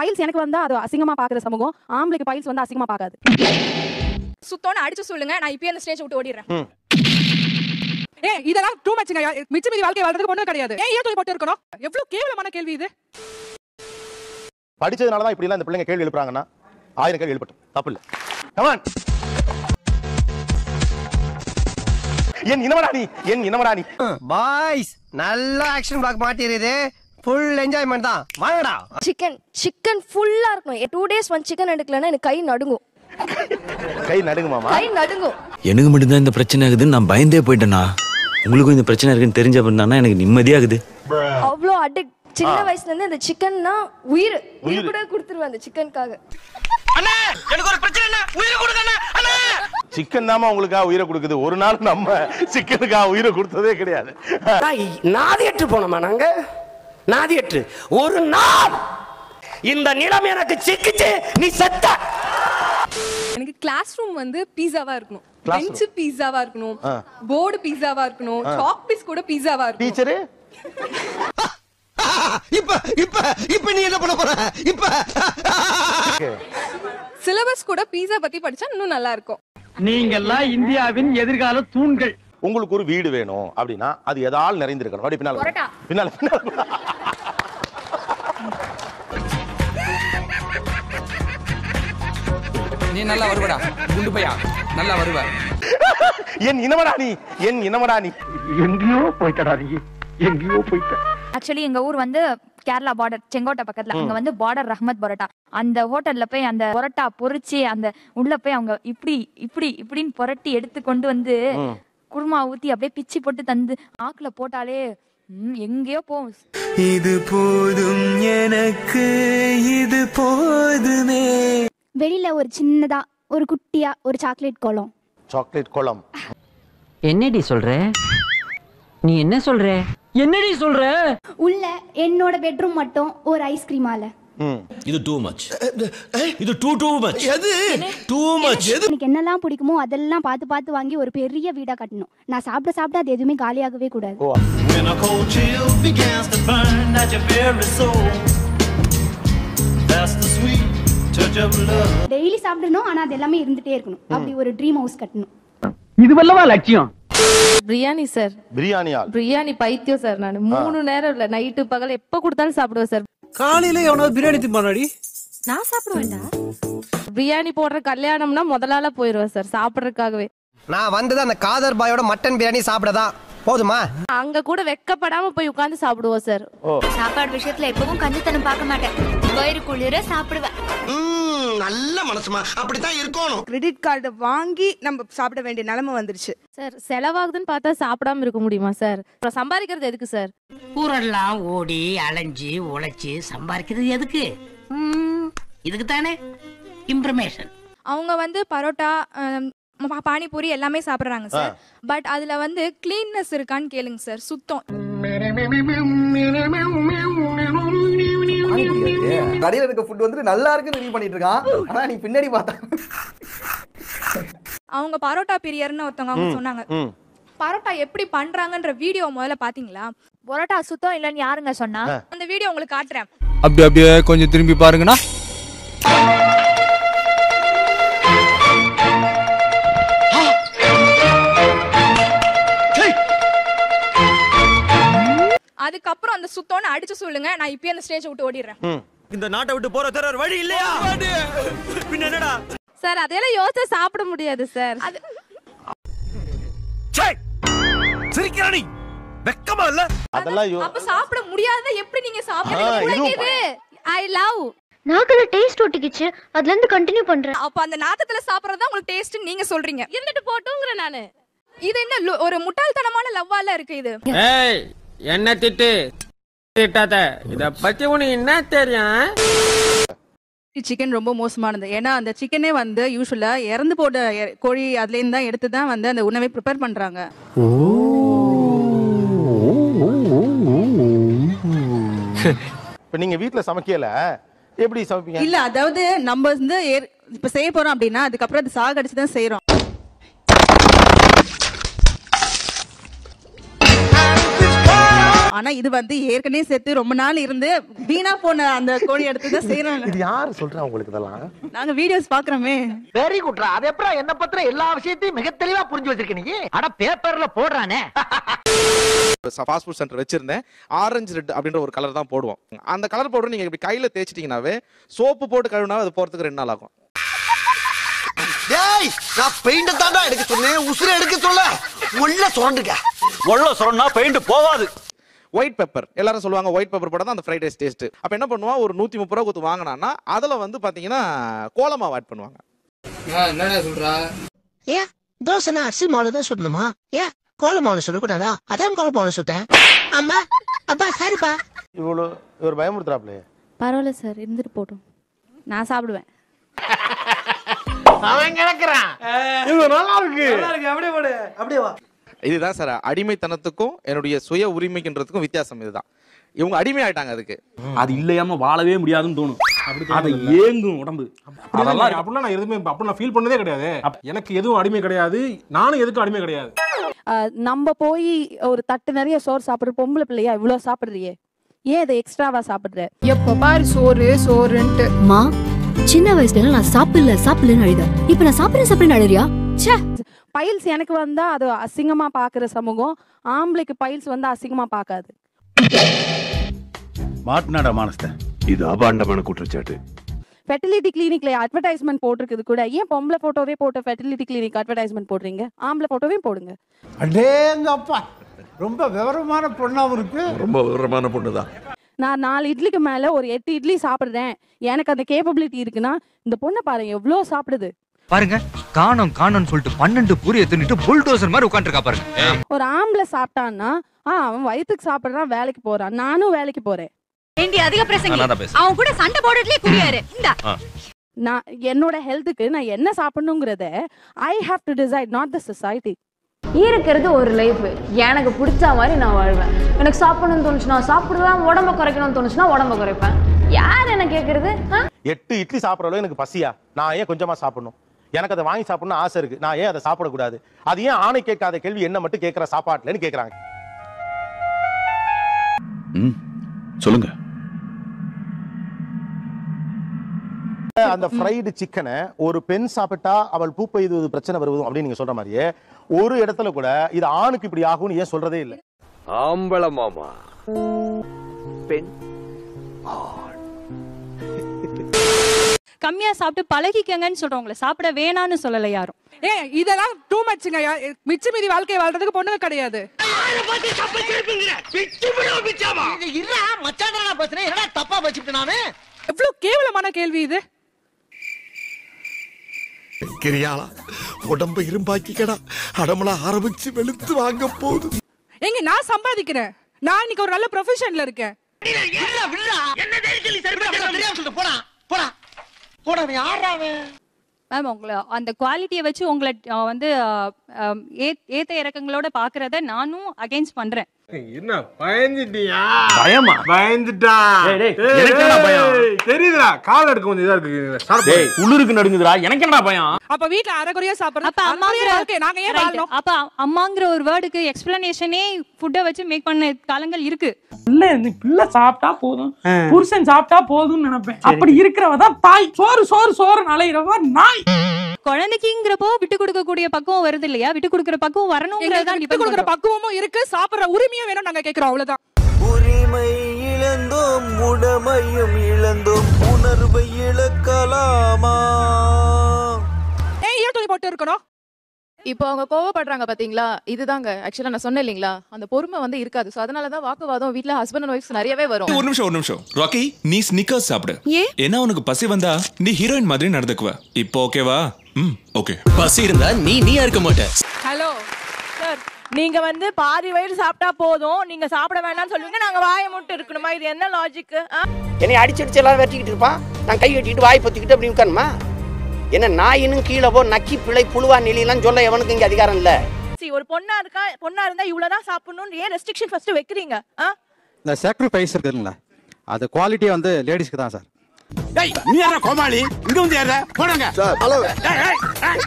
Files எனக்கு வந்தா அது அசிங்கமா பாக்குற சமூகம், ஆம்பளைக்கு பைல்ஸ் வந்து அசிங்கமா பாக்காது. சுத்தோன்னு அடிச்சு சொல்லுங்க, நான் இப்பயே அந்த ஸ்டேஜ் விட்டு ஓடிடுறேன். இதெல்லாம் டூ மச்ங்க. மிச்ச மீதி வாழ்க்கை வாழ்றதுக்கு ஒண்ணும் கிடையாது. ஏன் தூக்கி போட்டு இருக்கணும்? எவ்வளவு கேவலமான கேள்வி இது. படிச்சதுனால தான் இப்படி எல்லாம் இந்த பிள்ளைங்க கேள்வி எழுப்புறாங்கன்னா 1000 கேள்வி எழுப்பட்டும், தப்பு இல்ல. கமான். என் இனமராணி பாய்ஸ் நல்ல ஆக்ஷன் பிளாக் மாட்டிருது. ஃபுல் என்ஜாய்மென்ட் தான். வாங்கடா. சிக்கன் ஃபுல்லா இருக்கும். 2 days ஒன் சிக்கன் எடுக்கலன்னா எனக்கு கை நடுங்கும். கை நடுங்குமாமா? கை நடுங்கும். எனக்கு மட்டும் தான் இந்த பிரச்சனை ஆகுதுன்னு நான் பயந்தே போயிட்டேனா? உங்களுக்கும் இந்த பிரச்சனை இருக்குன்னு தெரிஞ்ச பண்ணா எனக்கு நிம்மதியாகுது. அவ்வளோ அடிக்ட். சின்ன வயசுல இருந்து இந்த சிக்கன்னா உயிர் கூட கொடுத்துருவேன் அந்த சிக்கனுக்காக. அண்ணா எனக்கு ஒரு பிரச்சனை இல்ல, உயிரை கொடுங்க அண்ணா. சிக்கன் தாமா உங்களுக்காக உயிரை கொடுக்குது. ஒரு நாள் நம்ம சிக்கனுக்காக உயிரை கொடுத்ததே கிடையாது. நாதியற்று போனோமா நாங்க? நாதியற்று ஒரு நாள் இந்த நிலம் எனக்கு சிக்கிச்சு, நீ செத்த. எனக்கு கிளாஸ் ரூம் வந்து பீஸாவா இருக்கணும், பெஞ்ச் பீஸாவா இருக்கணும், போர்டு பீஸாவா இருக்கணும், சாக் பீஸ் கூட பீஸாவா இருக்கணும். டீச்சரே இப்ப நீ என்ன பண்ண போற? இப்ப சிலபஸ் கூட பீஸா பத்தி படிச்சா இன்னும் நல்லா இருக்கும். நீங்க எல்லாம் இந்தியாவின் எதிர்கால தூண்கள். உங்களுக்கு ஒரு வீடு வேணும் அப்படின்னா அது எதால் நிறைந்திருக்கணும். அப்படி பின்னால நீ நல்லா வருவடா குண்டு பையா, நல்லா வருவ. என் இனமராணி எங்கேயோ போயிட்டடா நீ, எங்கேயோ போயிட்ட. ஆக்சுவலி எங்க ஊர் வந்து கேரளா பார்டர், செங்கோட்டை பக்கத்துல. அங்க வந்து பார்டர் ரஹ்மத் பரோட்டா. அந்த ஹோட்டல்ல போய் அந்த பரோட்டா பொரிச்சு அந்த உள்ள போய் அவங்க இப்படின்னு புரட்டி எடுத்து கொண்டு வந்து குருமா ஊத்தி அப்படியே பிச்சு போட்டு தந்து ஆக்குல போட்டாலே எங்கேயோ போகும். இது போதும் எனக்கு, இது போதுமே. வெளியில ஒரு சின்னதா ஒரு குட்டியா ஒரு சாக்லேட் குளம். என்னடி சொல்ற? நீ என்ன சொல்ற? என்னடி சொல்ற? உள்ள என்னோட பெட்ரூம் மட்டும் ஒரு ஐஸ்கிரீம் ஆல. இது டூ மச். இது டூ மச். எது டூ மச்? எனக்கு என்னெல்லாம் பிடிக்குமோ அதெல்லாம் பார்த்து வாங்கி ஒரு பெரிய வீடா கட்டணும். நான் சாப்பிட அது எதுவுமே காலியாகவே கூடாது. டெய்லி சாப்பிடணும், ஆனா அது எல்லாமே இருந்துட்டே இருக்கணும். அப்படி ஒரு ட்ரீம் ஹவுஸ் கட்டணும். இது வல்லவா லட்சியம். பிரியாணி சார். பிரியாணி பைத்தியம் சார். நான் 3 நேரம் இல்ல, நைட்டு பகல் எப்ப கொடுத்தாலும் சாப்பிடுவேன் சார். காலையில எவனாவது பிரியாணி திம்பானடி? நான் சாப்பிடுவேன்டா. பிரியாணி போடுற கல்யாணம்னா முதலால போயிருவேன் சார் சாப்பிடறதுக்காகவே. நான் வந்தது அந்த காதர் பாயோட மட்டன் பிரியாணி சாப்பிடதான். போதுமா? அங்க கூட வெக்கப்படாம போய் உட்கார்ந்து சாப்பிடுவோம் சார். சாப்பாடு விஷயத்துல எப்பவும் கஞ்சித்தனம் பார்க்க மாட்டேன். வயிறு குளிர சாப்பிடுவேன். நல்ல மனசுமா, அப்படித்தான் இருக்கணும். கிரெடிட் கார்டு வாங்கி நம்ம சாப்பிட வேண்டிய நிலைமை வந்துருச்சு சார். செலவாகுதுன்னு பார்த்தா சாப்பிடாம இருக்க முடியுமா சார்? சம்பாதிக்கிறது எதுக்கு சார்? ஊரெல்லாம் ஓடி அலைஞ்சு உழைச்சு சம்பாதிக்கிறது எதுக்கு? இதுக்கு தானே இன்ஃபர்மேஷன். அவங்க வந்து பரோட்டா, பானிபூரி எல்லாமே சாப்பிடுறாங்க சார். பட் அதுல வந்து கிளீன்னஸ் இருக்கான்னு கேளுங்க சார். சுத்தம். கடையில இருக்க ஃபுட் வந்து நல்லா இருக்குன்னு ரிவ்யூ பண்ணிட்டு இருக்கான். ஆனா நீ பின்னாடி பார்த்தா அவங்க பரோட்டா பிரியர்னு ஒருத்தவங்க அவங்க சொன்னாங்க. பரோட்டா எப்படி பண்றாங்கன்ற வீடியோ முதல்ல பாத்தீங்களா? பரோட்டா சுத்தம் இல்லன்னு யாருங்க சொன்னா? அந்த வீடியோ உங்களுக்கு காட்டுறேன். அப்படியே கொஞ்சம் திரும்பி பாருங்கண்ணா. அதுக்கப்புறம் அந்த சுத்தோன்னு அடிச்சு சொல்லுங்க, நான் இப்பயே அந்த ஸ்டேஜ் விட்டு ஓடிடுறேன். இந்த நாட்டை விட்டு போற தர வழி இல்லையா? பின்ன என்னடா சார்? அதெல்லாம் யோசிச்சு சாப்பிட முடியாது சார். அது சிரிக்கிறானி வெக்கமா இல்ல? அதெல்லாம் அப்ப சாப்பிட முடியாதத எப்படி நீங்க சாப்பிடுவீங்க? ஐ லவ் நாக்குல டேஸ்ட் ஒட்டிக்கிச்சு, அதுல இருந்து கண்டினியூ பண்றேன். அப்ப அந்த நாத்தத்துல சாப்பிடுறது உங்களுக்கு டேஸ்ட் நீங்க சொல்றீங்க. இருந்துட்டு போட்டுங்கற நானு. இது என்ன ஒரு முட்டாள்தனமான லவ்வால இருக்கு இது? ஏய் என்ன திட்டாத, இத பத்தி உனக்கு என்ன தெரியும்? சிக்கன் ரொம்ப மோசமானது. ஏன்னா அந்த சிக்கனே வந்து யூசுவலா இறந்து போட்ட கோழி அதுல இருந்து தான் எடுத்து தான் வந்து அந்த உணவை ப்ரிப்பேர் பண்றாங்க. இப்ப நீங்க வீட்ல சமைக்கல எப்படி சமைப்பீங்க? இல்ல, அதாவது நம்ம வந்து இப்ப செய்ய போறோம் அப்படின்னா அதுக்கப்புறம் அது சாகடிச்சு தான் செய்யறோம். ஆனா இது வந்து ஏற்கனவே சேர்த்து ரொம்ப நாள் இருந்து வீணா போன அந்த கோழி எடுத்து தான் செய்யறாங்க. இது யாரு சொல்றா உங்களுக்கு இதெல்லாம்? நாங்க வீடியோஸ் பாக்குறோமே. வெரி குட்ரா. அது எப்பறம் என்ன பத்திர எல்லா விஷயத்தையும் மிக தெளிவா புரிஞ்சு வச்சிருக்க நீ? அட பேப்பர்ல போடுறானே. ஃபாஸ்ட் ஃபுட் சென்டர் வச்சிருந்தேன். ஆரஞ்சு ரெட் அப்படின்ற ஒரு கலர் தான் போடுவோம். அந்த கலர் பவுடர் நீங்க இப்படி கையில தேய்ச்சிட்டீங்கன்னாவே சோப்பு போட்டு கழுவினா அது போறதுக்கு 2 நாள் ஆகும். டேய் நான் பெயிண்ட் தான்டா எடுக்க சொன்னேன், உசுரை எடுக்க சொல்ல. உள்ள சுரண்டுங்க. உள்ள சொன்னா பெயிண்ட் போவாது. ஒயிட் பெப்பர் எல்லாரும் சொல்லுவாங்க, ஒயிட் பெப்பர் போட தான் அந்த ஃப்ரைட் ரைஸ் டேஸ்ட். அப்ப என்ன பண்ணுவான், ஒரு 130 ரூபா கொடுத்து வாங்கினான்னா அதுல வந்து பாத்தீங்கன்னா கோலமாவு ஆட் பண்ணுவாங்க. என்னடா சொல்றா? ஏ தோசைனா அரிசி மாவுல தான் சுடணுமா? ஏ கோலமாவுல சுடக்கூடாதா? அதான் கோலமாவுல சுட்டேன். அம்மா அப்பா சரிப்பா. இவர் பயமுறுத்துறாப்ல. பரவாயில்ல சார், இருந்துட்டு போட்டோம், நான் சாப்பிடுவேன். அவன் கிடக்குறான். இது நல்லா இருக்கு. அப்படியே போடு, அப்படியே வா. இதுதான் சார் அடிமைத்தனத்துக்கும் என்னுடைய சுய உரிமைக்குன்றதுக்கும் வித்தியாசம். இதுதான் இவங்க அடிமை ஆயிட்டாங்க அதுக்கு. அது இல்லையாம வாழவே முடியாதுன்னு தோணும். அது ஏங்கும் உடம்பு. அப்படிலாம் நான் எதுவுமே அப்படி நான் ஃபீல் பண்ணதே கிடையாது. எனக்கு எதுவும் அடிமை கிடையாது, நானும் எதுக்கும் அடிமை கிடையாது. நம்ம போய் ஒரு தட்டு நிறைய சோறு சாப்பிடுற பொம்பளை பிள்ளையா இவ்வளவு சாப்பிடுறியே, ஏன் இதை எக்ஸ்ட்ராவா சாப்பிடுற? எப்ப பாரு சோறு சோறுன்ட்டு. மா சின்ன வயசுல நான் சாப்பிடலன்னு அழுதேன், இப்ப நான் சாப்பிடுறேன்னு அழுறியா? பைல்ஸ் எனக்கு வந்தா அது அசிங்கமா பாக்குற சமூகம், ஆம்பளைக்கு பைல்ஸ் வந்து அசிங்கமா பாக்காது. மாட்னாடா மானஸ்த, இது அபாண்டமான குற்றச்சாட்டு. ஃபெர்டிலிட்டி கிளினிக்ல அட்வர்டைஸ்மெண்ட் போட்டிருக்குது கூட, ஏன் பொம்பளை போட்டோவே போட்டு ஃபெர்டிலிட்டி கிளினிக் அட்வர்டைஸ்மெண்ட் போடுறீங்க? ஆம்பளை போட்டோவே போடுங்க. அடேங்கப்பா, ரொம்ப விவரமான பொண்ணாவும் இருக்கு. ரொம்ப விவரமான பொண்ணுதான். நான் 4 இட்லிக்கு மேல ஒரு 8 இட்லி சாப்பிடுறேன், எனக்கு அந்த கேப்பபிலிட்டி இருக்குன்னா இந்த பொண்ணை பாருங்க எவ்வளவு சாப்பிடுது பாருங்க. காணோம்னு சொல்லிட்டு 12 பூரி எடுத்துட்டு புல்டோசர் மாதிரி உட்கார்ந்திருக்கா பாருங்க. ஒரு ஆம்பளை சாப்பிட்டான்னா அவன் வயிற்றுக்கு சாப்பிடுறான், வேலைக்கு போறான், நானும் வேலைக்கு போறேன். அதிக பிரசங்க அவன் கூட சண்டை போடுறதுலயே குடியாரு. நான் என்னோட ஹெல்த்துக்கு நான் என்ன சாப்பிடணுங்கிறத I have to decide, not the society. இருக்கிறது ஒரு லைஃப், எனக்கு பிடிச்ச மாதிரி நான் வாழ்வேன். எனக்கு சாப்பிடணும்னு தோணுச்சுன்னா சாப்பிடுவேன், உடம்ப குறைக்கணும்னு தோணுச்சுன்னா உடம்ப குறைப்பேன். யார் என்ன கேக்குறது? 8 இட்லி சாப்பிடறளவு எனக்கு பசியா? நான் ஏன் கொஞ்சமா சாப்பிடணும்? எனக்கு அதை வாங்கி சாப்பிடணும்னு ஆசை இருக்கு, நான் ஏன் அதை சாப்பிடக்கூடாது? அது ஏன் ஆணை கேட்காத கேள்வி என்ன மட்டும் கேட்கிற சாப்பாட்டுலன்னு கேட்கறாங்க. சொல்லுங்க. அந்த ஃப்ரைடு சிக்கனை ஒரு பெண் சாப்பிட்டா அவள் பூ பெய்து பிரச்சனை வருவதும் அப்படின்னு நீங்க சொல்ற மாதிரியே ஒரு இடத்துல கூட இது ஆணுக்கு இப்படி ஆகும்னு ஏன் சொல்றதே இல்லை? ஆம்பள மாமா பெண் கம்மியா சாப்பிட்டு பழகிக்கங்கன்னு சொல்றவங்கள சாப்பிட வேணான்னு சொல்லல யாரும். இதெல்லாம் டூ மச்ங்க. மிச்ச மீதி வாழ்க்கை வாழ்றதுக்கு பொண்ணுங்க கிடையாது. தப்பா வச்சுட்டு நானு எவ்வளவு கேவலமான கேள்வி இது. கிரியாளா உடம்ப இரும்பாக்கிக்கடா, அடமலா ஆரம்பிச்சு வெளுத்து வாங்க போகுது. எங்க நான் சம்பாதிக்கிறேன், நான் இன்னைக்கு ஒரு நல்ல ப்ரொஃபஷன்ல இருக்கேன். மேம் உங்களை அந்த குவாலிட்டியை வச்சு உங்களை வந்து ஏத்த இறக்கங்களோட பாக்குறத நானும் அகைன்ஸ்ட் பண்றேன். என்ன பயந்துட்டியா? பயமா? பயந்துட்டா. எனக்கு என்ன பயம்? தெரியுதுடா, கால் எடுக்க வந்து இதா இருக்கு. உள்ளுருக்கு நடுங்குதுடா, எனக்கு என்ன பயம்? அப்ப வீட்ல அரைகுறையா சாப்பிடுறது. அப்ப அம்மாங்கிற நாங்க ஏன் வாழணும்? அப்ப அம்மாங்கிற ஒரு வேர்டுக்கு எக்ஸ்பிளனேஷனே ஃபுட்டை வச்சு மேக் பண்ண காலங்கள் இருக்கு. பிள்ளை சாப்பிட்டா போதும், புருஷன் சாப்பிட்டா போதும்னு நினைப்பேன். அப்படி இருக்கிறவதான் தாய். சோறு சோறு சோறு அலையிறவா நாய். குழந்தைக்குங்கிறப்போ விட்டு கொடுக்க கூடிய பக்குவம் வருது இல்லையா? விட்டு கொடுக்கிற பக்குவம் வரணும்ங்கறத விட்டு கொடுக்கிற பக்குவமும் இருக்கு, சாப்பிடுற உரிமையும் வேணும் நாங்க கேக்குறோம், அவ்வளவுதான். உரிமை இழந்தோம், உடமையும் இழந்தோம், உணர்வை இழக்கலாமா? ஏன் துணி போட்டு இருக்கணும்? இப்போ அவங்க கோவப்படுறாங்க பாத்தீங்களா, இதுதாங்க ஆக்சுவலா நான் சொன்னேன் இல்லீங்களா, அந்த பொறுமை வந்து இருக்காது. சோ அதனாலதான் வாக்குவாதம் வீட்ல ஹஸ்பண்ட் அண்ட் ஒய்ஃப்ஸ் நிறையவே வரும். ஒரு நிமிஷம் ராக்கி, நீ ஸ்னிக்கர்ஸ் சாப்பிடு. ஏன்னா உனக்கு பசி வந்தா நீ ஹீரோயின் மாதிரி நடந்துக்குவ. இப்போ ஓகேவா? ஓகே. பசி இருந்தா நீயா இருக்க மாட்ட. ஹலோ சார், நீங்க வந்து பாதி வயிறு சாப்பிட்டா போதும், நீங்க சாப்பிட வேண்டாம்னு சொல்லுவீங்க, நாங்க வாயை மூட்டு இருக்கணுமா? இது என்ன லாஜிக்? என்னை அடிச்சு எல்லாரும் வெட்டிக்கிட்டு இருப்பான், நான் கை கட்டிட்டு வாய் பொத்திக்கிட்டு அப்படி உட்காருமா? என்ன நாயினும் கீழே போ நக்கி பிள்ளை புழுவா நிலையெல்லாம் சொல்ல எவனுக்கு இங்க அதிகாரம் இல்ல. ஒரு பொண்ணா இருந்தா இவ்வளவுதான் சாப்பிடணும்னு ஏன் ரெஸ்ட்ரிக்ஷன் ஃபர்ஸ்ட் வைக்கிறீங்க? இந்த சாக்ரிஃபைஸ் இருக்குங்களா, அது குவாலிட்டி வந்து லேடிஸ்க்கு தான் சார். டேய் நீ யாரா கோமாளி இங்க வந்து யாரா போடுங்க ஹலோ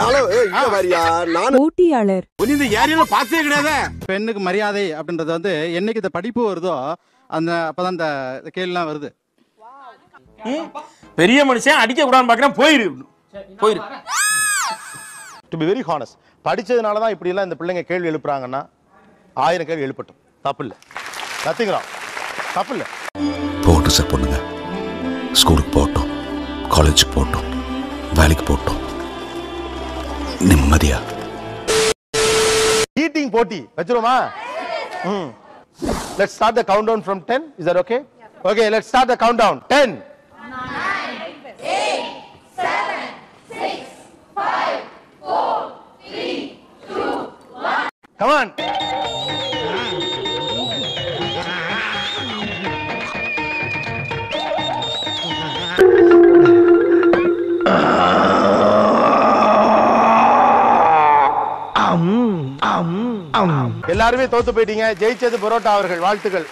ஹலோ இங்க வரியா நான் போட்டியாளர் நீ இந்த ஏரியால பார்த்தே கிடையாது. பெண்ணுக்கு மரியாதை அப்படின்றது வந்து என்னைக்கு இந்த படிப்பு வருதோ அந்த அப்பதான் இந்த கேள்விலாம் வருது. பெரிய மனுஷன் அடிக்க கூடாதுன்னு பாக்குறேன். போயிரு போயிரு. டு பி வெரி ஹானஸ்ட், படிச்சதுனால தான் இப்படி எல்லாம் இந்த பிள்ளைங்க கேள்வி எழுப்புறாங்கன்னா 1000 கேள்வி எழுப்பட்டும், தப்பு இல்லை. நத்திங் ராங், தப்பு இல்லை. போட்டு சார் பொண்ணுங்க ஸ்கூலுக்கு போகட்டும், காலேஜுக்கு போகட்டும், வேலைக்கு போகட்டும், நிம்மதியா. ஈட்டிங் போட்டி வச்சிருமா? Let's start the countdown from 10. Is that okay? Okay, let's start the countdown. 10 9 8 7 6 5 4 3 2 1. Come on. எல்லாருமே தோத்து போயிட்டீங்க. ஜெயிச்சது பரோட்டா அவர்கள். வாழ்த்துக்கள்.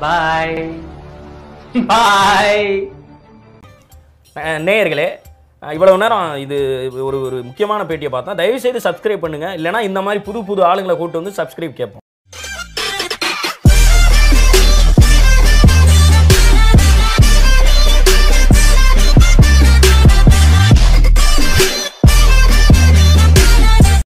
பாய் பாய். நேயர்களே, இவ்வளவு நேரம் இது ஒரு முக்கியமான பேட்டியை பார்த்தா தயவு செய்து சப்ஸ்கிரைப் பண்ணுங்க. இல்லைனா இந்த மாதிரி புது புது ஆளுங்களை கூட்டு வந்து சப்ஸ்கிரைப் கேட்போம்.